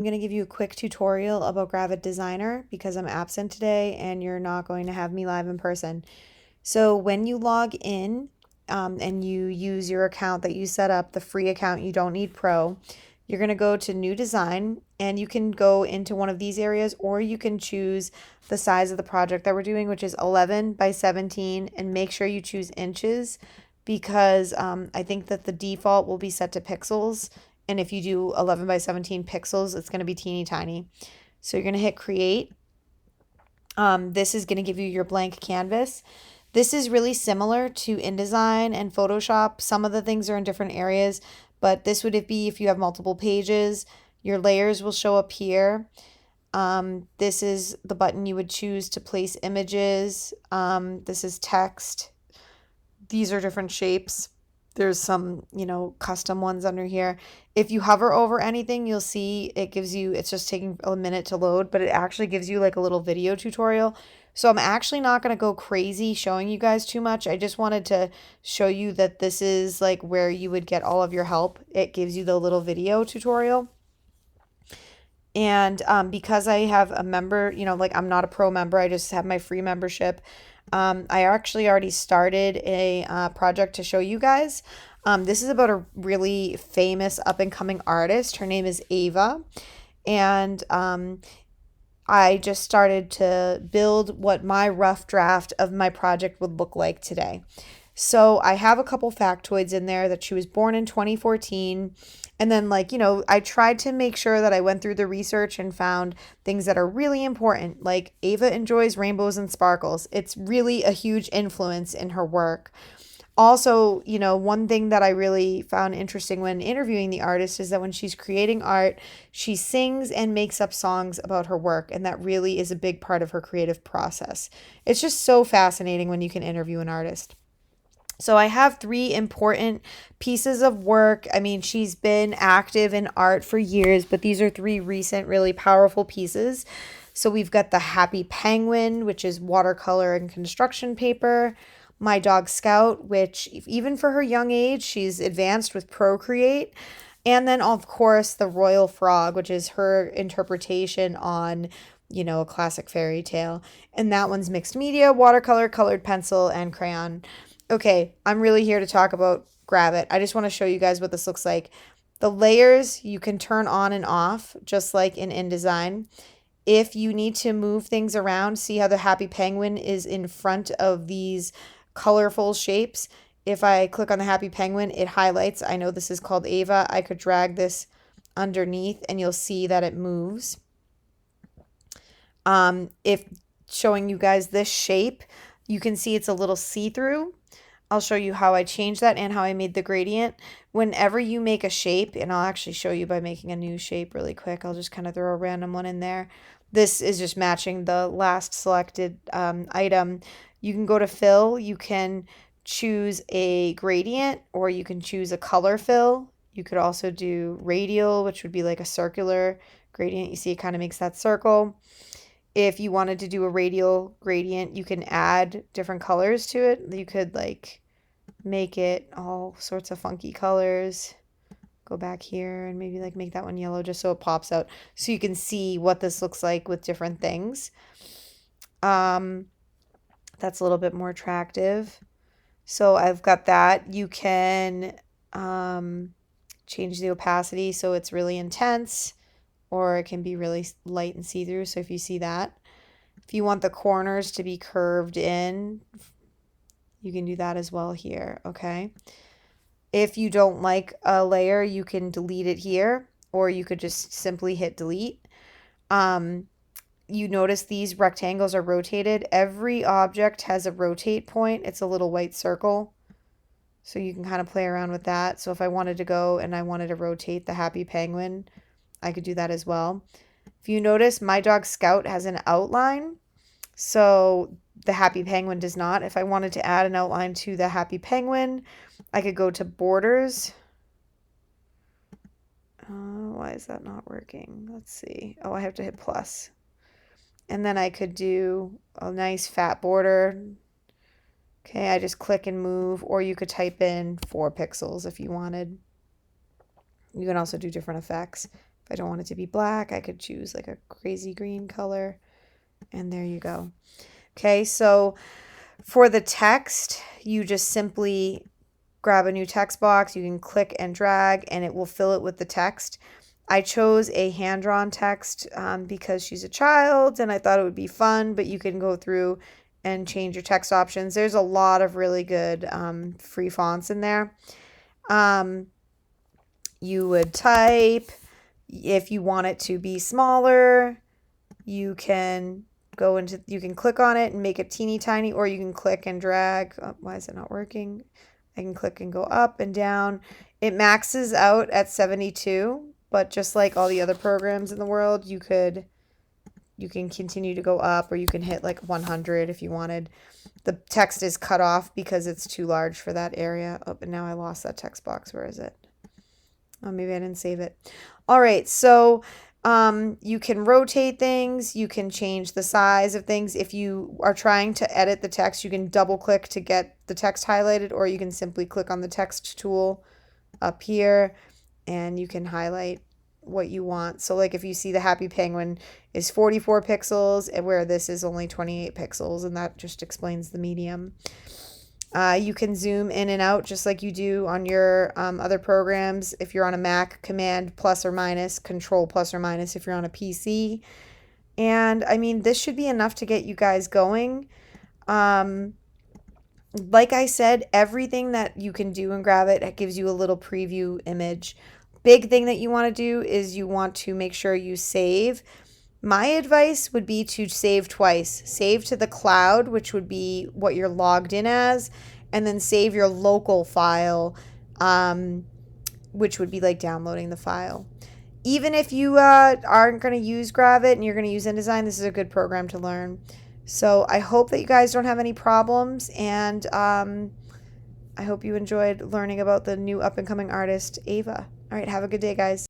I'm going to give you a quick tutorial about Gravit Designer because I'm absent today and you're not going to have me live in person. So when you log in and you use your account that you set up, the free account, you don't need Pro, you're going to go to New Design and you can go into one of these areas or you can choose the size of the project that we're doing, which is 11 by 17, and make sure you choose inches because I think that the default will be set to pixels. And if you do 11 by 17 pixels, it's going to be teeny tiny. So you're going to hit create. This is going to give you your blank canvas. This is really similar to InDesign and Photoshop. Some of the things are in different areas, but this would be if you have multiple pages. Your layers will show up here. This is the button you would choose to place images. This is text. These are different shapes. There's some, custom ones under here. If you hover over anything, you'll see it gives you, it's just taking a minute to load, but it actually gives you like a little video tutorial. So I'm actually not going to go crazy showing you guys too much. I just wanted to show you that this is like where you would get all of your help. It gives you the little video tutorial. And because I have a member, like I'm not a pro member, I just have my free membership. I actually already started a project to show you guys. This is about a really famous up and coming artist. Her name is Ava. And I just started to build what my rough draft of my project would look like today. So I have a couple factoids in there that she was born in 2014. And then, I tried to make sure that I went through the research and found things that are really important. Like, Ava enjoys rainbows and sparkles. It's really a huge influence in her work. Also, one thing that I really found interesting when interviewing the artist is that when she's creating art, she sings and makes up songs about her work. And that really is a big part of her creative process. It's just so fascinating when you can interview an artist. So I have 3 important pieces of work. I mean, she's been active in art for years, but these are 3 recent, really powerful pieces. So we've got the Happy Penguin, which is watercolor and construction paper. My Dog Scout, which even for her young age, she's advanced with Procreate. And then, of course, the Royal Frog, which is her interpretation on, a classic fairy tale. And that one's mixed media, watercolor, colored pencil, and crayon. Okay, I'm really here to talk about Gravit. I just want to show you guys what this looks like. The layers you can turn on and off, just like in InDesign. If you need to move things around, see how the Happy Penguin is in front of these colorful shapes. If I click on the Happy Penguin, it highlights. I know this is called Ava. I could drag this underneath and you'll see that it moves. If showing you guys this shape, you can see it's a little see-through. I'll show you how I changed that and how I made the gradient. Whenever you make a shape, and I'll actually show you by making a new shape really quick. I'll just kind of throw a random one in there. This is just matching the last selected item. You can go to fill. You can choose a gradient or you can choose a color fill. You could also do radial, which would be like a circular gradient. You see it kind of makes that circle. If you wanted to do a radial gradient, you can add different colors to it. You could make it all sorts of funky colors. Go back here and maybe make that one yellow just so it pops out. So you can see what this looks like with different things. That's a little bit more attractive. So I've got that. You can change the opacity so it's really intense, or it can be really light and see-through. So if you see that, if you want the corners to be curved in, you can do that as well here, okay? If you don't like a layer, you can delete it here, or you could just simply hit delete. You notice these rectangles are rotated. Every object has a rotate point. It's a little white circle. So you can kind of play around with that. So if I wanted to go and I wanted to rotate the Happy Penguin, I could do that as well. If you notice, My Dog Scout has an outline, so the Happy Penguin does not. If I wanted to add an outline to the Happy Penguin, I could go to Borders. Why is that not working? Let's see. Oh, I have to hit plus. And then I could do a nice fat border. Okay, I just click and move, or you could type in 4 pixels if you wanted. You can also do different effects. If If I don't want it to be black, I could choose like a crazy green color. And there you go. Okay, so for the text, you just simply grab a new text box. You can click and drag and it will fill it with the text. I chose a hand-drawn text because she's a child and I thought it would be fun, but you can go through and change your text options. There's a lot of really good free fonts in there. You would type. If you want it to be smaller, you can you can click on it and make it teeny tiny, or you can click and drag. Oh, why is it not working? I can click and go up and down. It maxes out at 72, but just like all the other programs in the world, you can continue to go up, or you can hit like 100 if you wanted. The text is cut off because it's too large for that area. Oh, and now I lost that text box. Where is it? Oh, maybe I didn't save it. All right, so you can rotate things. You can change the size of things. If you are trying to edit the text, you can double click to get the text highlighted, or you can simply click on the text tool up here and you can highlight what you want. So like if you see the happy penguin is 44 pixels and where this is only 28 pixels, and that just explains the medium. You can zoom in and out just like you do on your other programs. If you're on a Mac, Command plus or minus, Control plus or minus if you're on a PC. And I mean, this should be enough to get you guys going. Like I said, everything that you can do in Gravit, it gives you a little preview image. Big thing that you want to do is you want to make sure you save. My advice would be to save twice. Save to the cloud, which would be what you're logged in as, and then save your local file, which would be like downloading the file. Even if you aren't going to use Gravit and you're going to use InDesign, this is a good program to learn. So I hope that you guys don't have any problems, and I hope you enjoyed learning about the new up-and-coming artist, Ava. All right, have a good day, guys.